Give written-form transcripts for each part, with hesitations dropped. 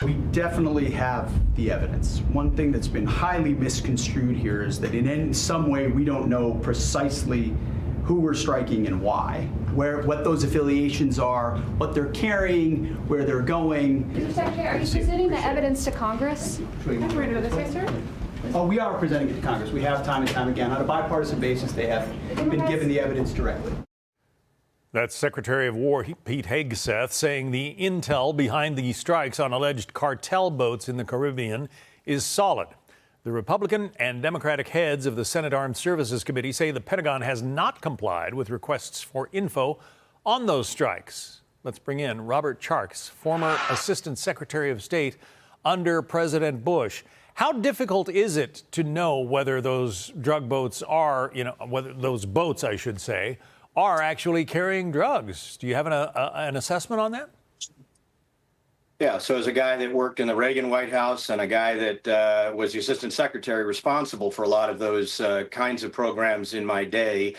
We definitely have the evidence. One thing that's been highly misconstrued here is that in some way we don't know precisely who we're striking and why, what those affiliations are, what they're carrying, where they're going. Mr. Secretary, are you presenting the evidence to Congress? Oh, we are presenting it to Congress. We have time and time again. On a bipartisan basis, they have been given the evidence directly. That's Secretary of War Pete Hegseth saying the intel behind the strikes on alleged cartel boats in the Caribbean is solid. The Republican and Democratic heads of the Senate Armed Services Committee say the Pentagon has not complied with requests for info on those strikes. Let's bring in Robert Charks, former Assistant Secretary of State under President Bush. How difficult is it to know whether those drug boats are, whether those boats, I should say, are actually carrying drugs? Do you have an assessment on that? Yeah, so as a guy that worked in the Reagan White House and a guy that was the assistant secretary responsible for a lot of those kinds of programs in my day,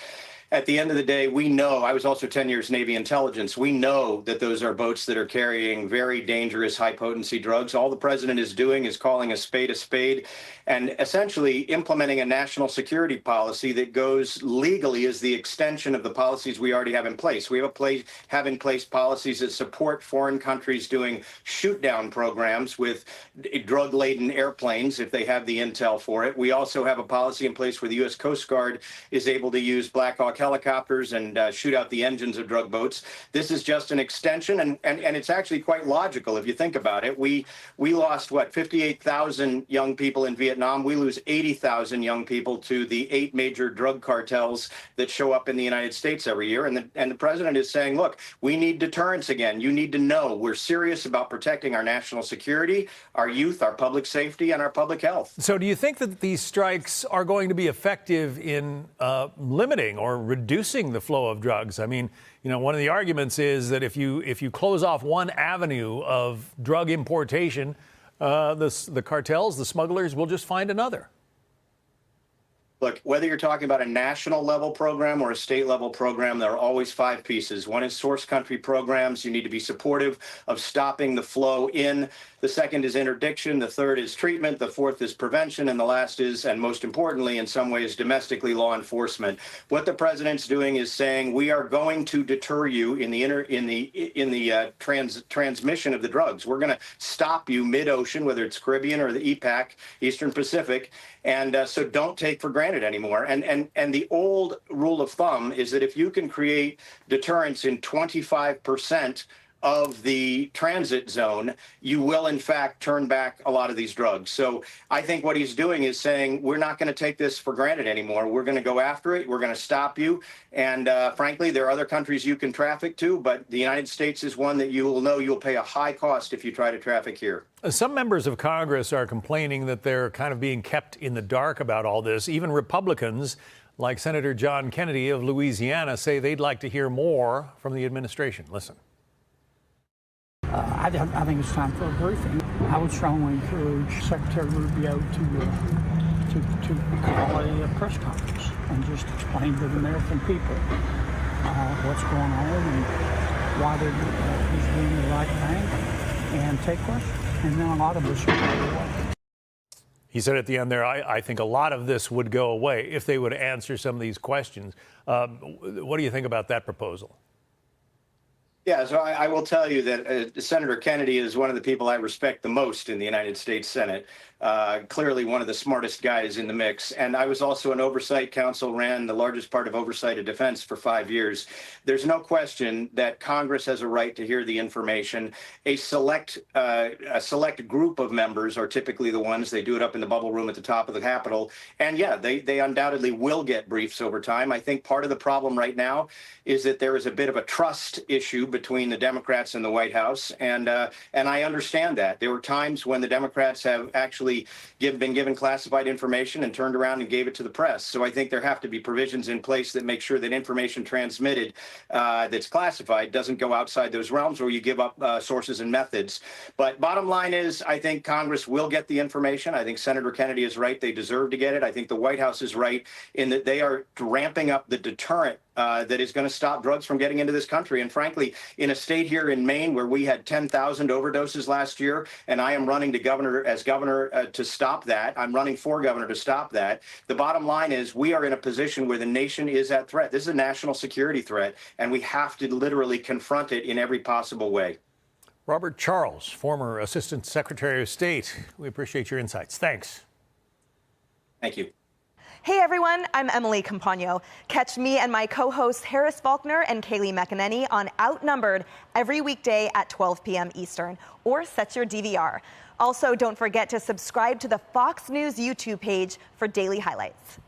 at the end of the day, we know, I was also 10 years Navy intelligence, we know that those are boats that are carrying very dangerous, high-potency drugs. All the president is doing is calling a spade and essentially implementing a national security policy that goes legally as the extension of the policies we already have in place. We have in place policies that support foreign countries doing shoot-down programs with drug-laden airplanes if they have the intel for it. We also have a policy in place where the U.S. Coast Guard is able to use Black Hawk helicopters and shoot out the engines of drug boats. This is just an extension, and it's actually quite logical if you think about it. We lost, 58,000 young people in Vietnam. We lose 80,000 young people to the 8 major drug cartels that show up in the United States every year. And the president is saying, look, we need deterrence again. You need to know we're serious about protecting our national security, our youth, our public safety, and our public health. So do you think that these strikes are going to be effective in limiting or reducing the flow of drugs? I mean, one of the arguments is that if you close off one avenue of drug importation, the cartels, the smugglers will just find another. Look, whether you're talking about a national level program or a state level program, there are always 5 pieces. One is source country programs. You need to be supportive of stopping the flow in. The second is interdiction. The third is treatment. The fourth is prevention. And the last is, and most importantly, in some ways, domestically law enforcement. What the president's doing is saying we are going to deter you in the transmission of the drugs. We're going to stop you mid-ocean, whether it's Caribbean or the EPAC, Eastern Pacific. And so don't take for granted anymore. And the old rule of thumb is that if you can create deterrence in 25% of the transit zone, you will in fact turn back a lot of these drugs. So I think what he's doing is saying we're not going to take this for granted anymore. We're going to go after it. We're going to stop you. And frankly, there are other countries you can traffic to, but the United States is one that you will know you'll pay a high cost if you try to traffic here. Some members of Congress are complaining that they're kind of being kept in the dark about all this. Even Republicans, like Senator John Kennedy of Louisiana, say they'd like to hear more from the administration. Listen. I think it's time for a briefing. I would strongly encourage Secretary Rubio to call a press conference and just explain to the American people what's going on and why he's doing the right thing, and take questions. And then a lot of this will go away. He said at the end there, I think a lot of this would go away if they would answer some of these questions. What do you think about that proposal? Yeah, so I will tell you that Senator Kennedy is one of the people I respect the most in the United States Senate. Clearly one of the smartest guys in the mix. And I was also an oversight counsel, ran the largest part of oversight of defense for 5 years. There's no question that Congress has a right to hear the information. A select group of members are typically the ones, they do it up in the bubble room at the top of the Capitol. And yeah, they undoubtedly will get briefs over time. I think part of the problem right now is that there is a bit of a trust issue between the Democrats and the White House. And I understand that. There were times when the Democrats have actually been given classified information and turned around and gave it to the press. So I think there have to be provisions in place that make sure that information transmitted that's classified doesn't go outside those realms, or you give up sources and methods. But bottom line is, I think Congress will get the information. I think Senator Kennedy is right. They deserve to get it. I think the White House is right in that they are ramping up the deterrent that is going to stop drugs from getting into this country. And frankly, in a state here in Maine where we had 10,000 overdoses last year, and I am running as governor to stop that. I'm running for governor to stop that. The bottom line is we are in a position where the nation is at threat. This is a national security threat, and we have to literally confront it in every possible way. Robert Charles, former Assistant Secretary of State. We appreciate your insights. Thanks. Thank you. Hey everyone, I'm Emily Campagno. Catch me and my co-hosts Harris Faulkner and Kaylee McEnany on Outnumbered every weekday at 12 p.m. Eastern, or set your DVR. Also, don't forget to subscribe to the Fox News YouTube page for daily highlights.